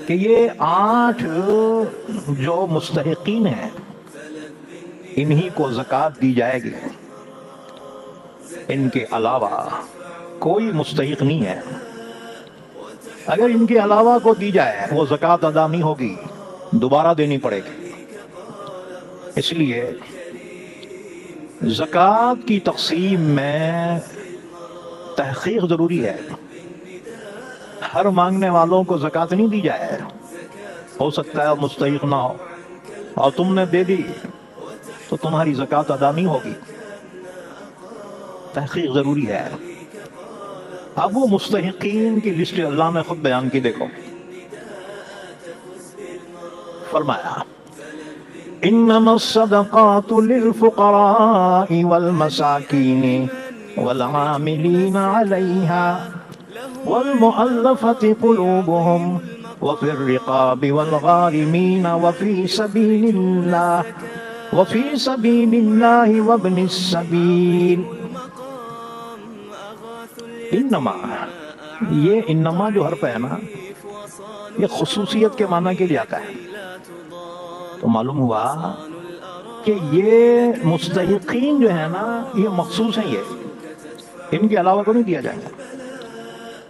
کہ یہ 8 جو مستحقین ہیں انہی کو زکوٰۃ دی جائے گی، ان کے علاوہ کوئی مستحق نہیں ہے۔ اگر ان کے علاوہ کو دی جائے وہ زکوٰۃ ادا نہیں ہوگی، دوبارہ دینی پڑے گی۔ اس لیے زکوٰۃ کی تقسیم میں تحقیق ضروری ہے۔ ہر مانگنے والوں کو زکوٰۃ نہیں دی جائے، ہو سکتا ہے مستحق نہ ہو اور تم نے دے دی تو تمہاری زکوٰۃ ادا نہیں ہوگی۔ تحقیق ضروری ہے۔ اب وہ مستحقین کی لسٹ اللہ نے خود بیان کی، دیکھو فرمایا انما الصدقات للفقراء والمساکین والعاملین علیہا والمؤلفة قلوبهم وفي الرقاب والغارمین وفي سبيل الله وابن السبيل۔ انما، یہ انما جو حرف ہے نا، یہ خصوصیت کے معنی کے لیے آتا ہے۔ تو معلوم ہوا کہ یہ مستحقین جو ہے نا یہ مخصوص ہیں، یہ ان کے علاوہ کو نہیں دیا جائے گا۔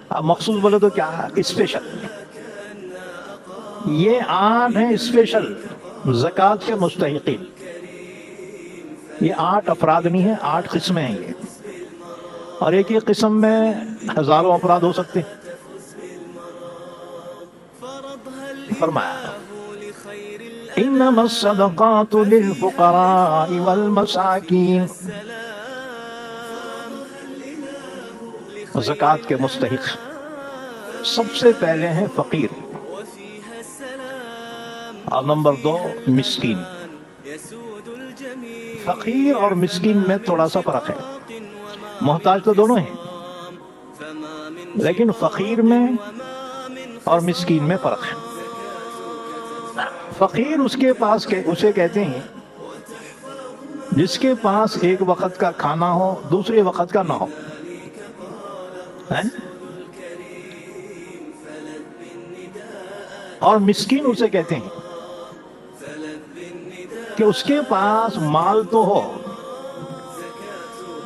اب مخصوص بولے تو کیا؟ اسپیشل۔ یہ 8 ہیں اسپیشل زکوٰۃ کے مستحقین۔ یہ 8 افراد نہیں ہیں، 8 قسمیں ہیں یہ، اور ایک ایک قسم میں ہزاروں افراد ہو سکتے ہیں۔ فرمایا انما الصدقات للفقراء والمساکین، زکوٰۃ کے مستحق سب سے پہلے ہیں فقیر، اور نمبر 2 مسکین۔ فقیر اور مسکین میں تھوڑا سا فرق ہے، محتاج تو دونوں ہیں، لیکن فقیر میں اور مسکین میں فرق ہے۔ فقیر اس کے پاس اسے کہتے ہیں جس کے پاس ایک وقت کا کھانا ہو، دوسرے وقت کا نہ ہو، اور مسکین اسے کہتے ہیں کہ اس کے پاس مال تو ہو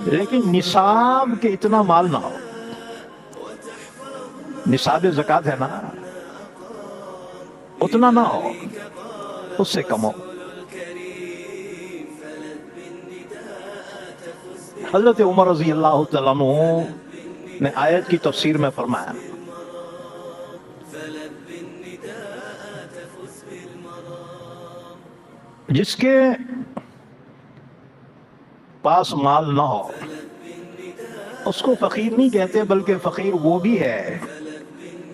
لیکن نصاب کے اتنا مال نہ ہو۔ نصاب زکوٰۃ ہے نا، اتنا نہ ہو، اس سے کم ہو۔ حضرت عمر رضی اللہ تعالیٰ عنہ نے آیت کی تفسیر میں فرمایا جس کے پاس مال نہ ہو اس کو فقیر نہیں کہتے، بلکہ فقیر وہ بھی ہے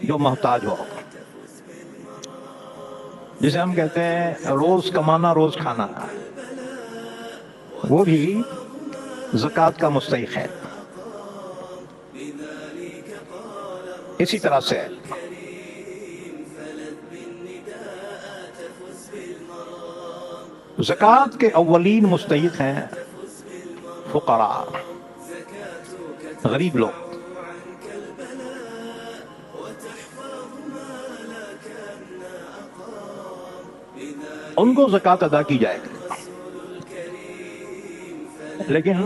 جو محتاج ہو، جسے ہم کہتے ہیں روز کمانا روز کھانا، وہ بھی زکوٰۃ کا مستحق ہے۔ اسی طرح سے زکوٰۃ کے اولین مستحق ہیں فقراء، غریب لوگ۔ ان کو زکوٰۃ ادا کی جائے گی، لیکن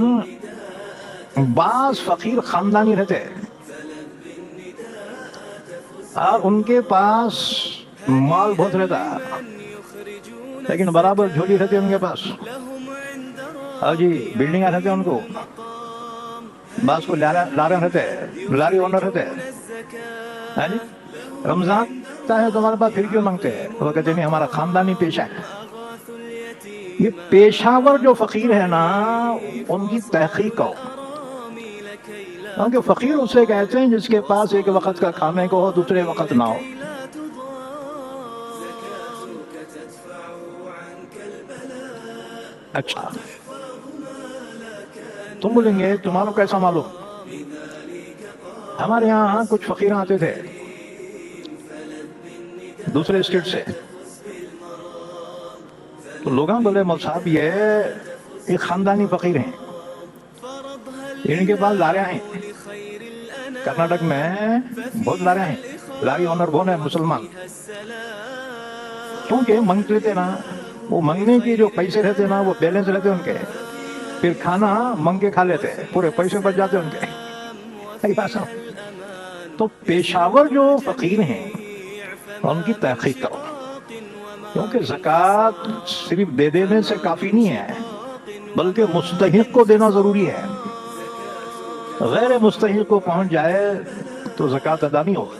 بعض فقیر خاندانی رہتے اور ان کے پاس مال بہت رہتا لیکن برابر جھولی رہتی ان کے پاس، اور جی بلڈنگ رہتے ان کو، بعض کو لارے رہتے، لاری اونر رہتے، رمضان ہے تمہارے پاس پھر کیوں مانگتے ہیں؟ وہ کہتے نہیں ہمارا خاندانی پیشہ ہے۔ یہ پیشہ ور جو فقیر ہے نا ان کی تحقیق ہو، کیونکہ فقیر اسے کہتے ہیں جس کے پاس ایک وقت کا کھانے کو ہو، دوسرے وقت نہ ہو۔ اچھا تم بولیں گے تمہارا کیسا معلوم؟ ہمارے یہاں کچھ فقیر آتے تھے دوسرے اسٹیٹ سے، تو لوگاں بولے مول صاحب یہ ایک خاندانی فقیر ہیں، ان کے پاس لاریاں ہیں، کرناٹک میں بہت لاریاں ہیں، لائی آنر کون ہے؟ مسلمان. کیونکہ منگتے تھے نا، وہ منگنے کے جو پیسے رہتے نا وہ بیلنس رہتے ان کے، پھر کھانا منگ کے کھا لیتے، پورے پیسے بچ جاتے ان کے. تو پیشاور جو فقیر ہیں ان کی تحقیق کرو، کیونکہ زکوٰۃ صرف دے دینے سے کافی نہیں ہے، بلکہ مستحق کو دینا ضروری ہے. غیر مستحق کو پہنچ جائے تو زکوٰۃ ادا نہیں ہوگی.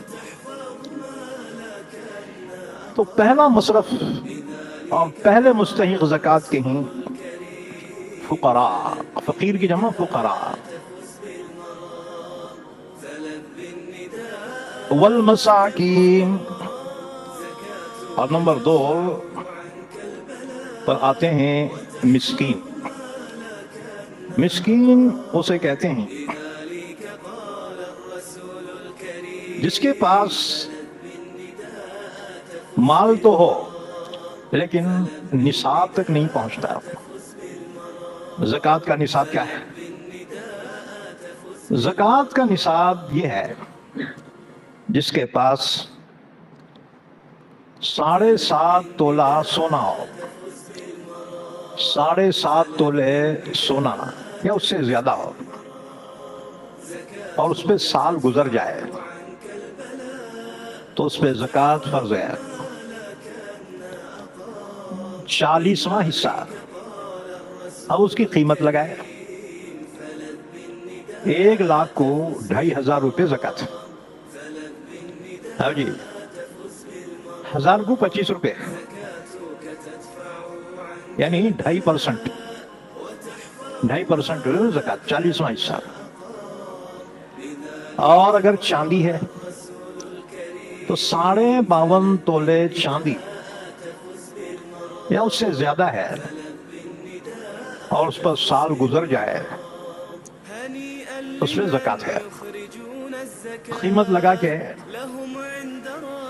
تو پہلا مصرف اور پہلے مستحق زکوٰۃ کے ہیں فقراء. فقیر کی جمع فقراء. والمساکین. اور نمبر 2 پر آتے ہیں مسکین. مسکین اسے کہتے ہیں جس کے پاس مال تو ہو لیکن نصاب تک نہیں پہنچتا. زکوٰۃ کا نصاب کیا ہے؟ زکوٰۃ کا نصاب یہ ہے جس کے پاس 7.5 تولہ سونا ہو، 7.5 تولے سونا یا اس سے زیادہ ہو، اور اس پہ سال گزر جائے تو اس پہ زکوٰۃ فرض ہے. 40واں حصہ. اب اس کی قیمت لگائے، 1,00,000 کو 2,500 روپے زکوٰۃ. ہاں جی، 1000 کو 25 روپے، یعنی 2.5% 2.5% زکوٰۃ، 40واں حصہ. اور اگر چاندی ہے تو 52.5 تولے چاندی یا اس سے زیادہ ہے اور اس پر سال گزر جائے اس میں زکوٰۃ ہے. قیمت لگا کے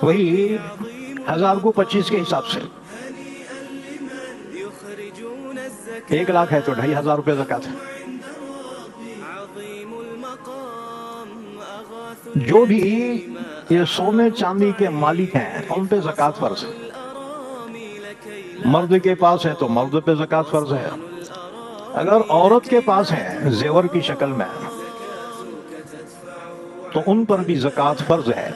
وہی 1000 کو 25 کے حساب سے 1,00,000 ہے تو 2,500 روپے زکوٰۃ. جو بھی یہ سونے چاندی کے مالک ہیں ان پہ زکوٰۃ فرض ہے. مرد کے پاس ہے تو مرد پہ زکوٰۃ فرض ہے. اگر عورت کے پاس ہے زیور کی شکل میں تو ان پر بھی زکوٰۃ فرض ہے.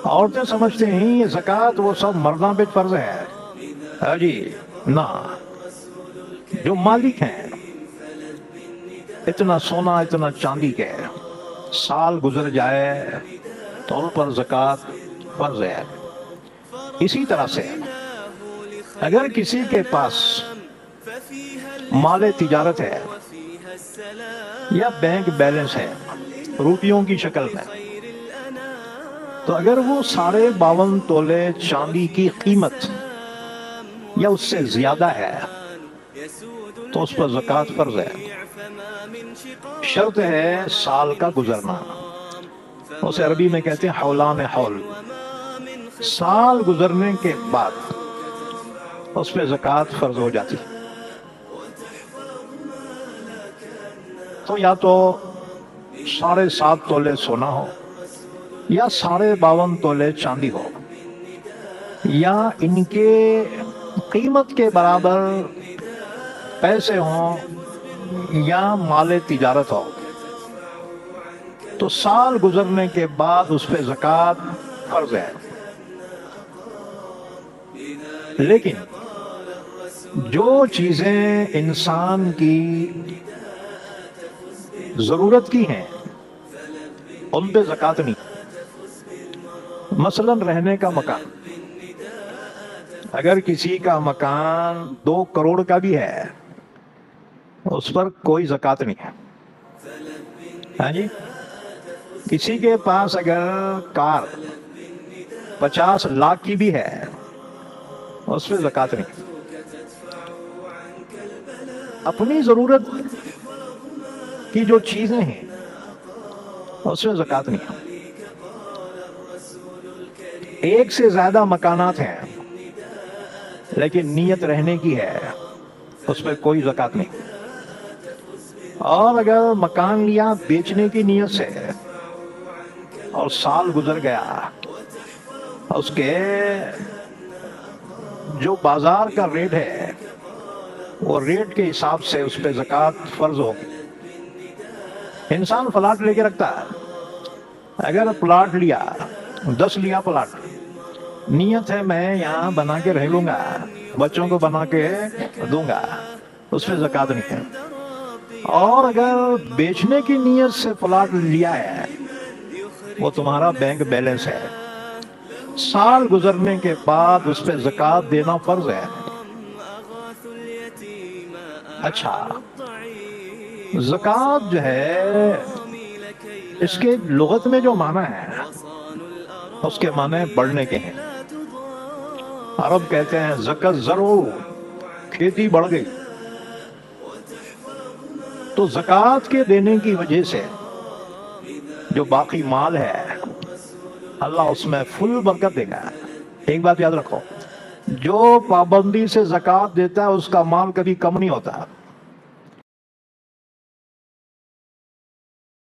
عورتیں سمجھتے ہیں یہ زکوٰۃ وہ سب مردوں پہ فرض ہے. ہاں جی، نہ، جو مالک ہیں اتنا سونا اتنا چاندی کے سال گزر جائے تو ان پر زکوٰۃ فرض ہے. اسی طرح سے اگر کسی کے پاس مال تجارت ہے یا بینک بیلنس ہے روپیوں کی شکل میں، تو اگر وہ 52.5 تولے چاندی کی قیمت یا اس سے زیادہ ہے تو اس پر زکوٰۃ فرض ہے. شرط ہے سال کا گزرنا، اسے عربی میں کہتے ہیں حولان حول. سال گزرنے کے بعد اس پہ زکوٰۃ فرض ہو جاتی. تو یا تو 7.5 تولے سونا ہو یا 52.5 تولے چاندی ہو یا ان کے قیمت کے برابر پیسے ہوں یا مال تجارت ہو، تو سال گزرنے کے بعد اس پہ زکوٰۃ فرض ہے. لیکن جو چیزیں انسان کی ضرورت کی ہیں ان پہ زکوٰۃ نہیں. مثلا رہنے کا مکان، اگر کسی کا مکان 2 کروڑ کا بھی ہے اس پر کوئی زکوٰۃ نہیں ہے. ہاں جی، کسی کے پاس اگر کار 50 لاکھ کی بھی ہے اس پہ زکوٰۃ نہیں. اپنی ضرورت کی جو چیزیں ہیں اس میں زکوٰۃ نہیں. ایک سے زیادہ مکانات ہیں لیکن نیت رہنے کی ہے اس پہ کوئی زکوٰۃ نہیں. اور اگر مکان لیا بیچنے کی نیت سے اور سال گزر گیا، اس کے جو بازار کا ریٹ ہے وہ ریٹ کے حساب سے اس پہ زکوٰۃ فرض ہوگی۔ انسان پلاٹ لے کے رکھتا ہے، اگر پلاٹ لیا 10 لیا پلاٹ، نیت ہے میں یہاں بنا کے رہ لوں گا، بچوں کو بنا کے دوں گا، اس پہ زکوٰۃ نہیں ہے۔ اور اگر بیچنے کی نیت سے پلاٹ لیا ہے، وہ تمہارا بینک بیلنس ہے، سال گزرنے کے بعد اس پہ زکوٰۃ دینا فرض ہے۔ اچھا، زکوٰۃ جو ہے اس کے لغت میں جو معنی ہے اس کے معنی بڑھنے کے ہیں۔ عرب کہتے ہیں زکا زرو، کھیتی بڑھ گئی۔ تو زکوٰۃ کے دینے کی وجہ سے جو باقی مال ہے اللہ اس میں فل برکت دے گا۔ ایک بات یاد رکھو، جو پابندی سے زکوٰۃ دیتا ہے اس کا مال کبھی کم نہیں ہوتا۔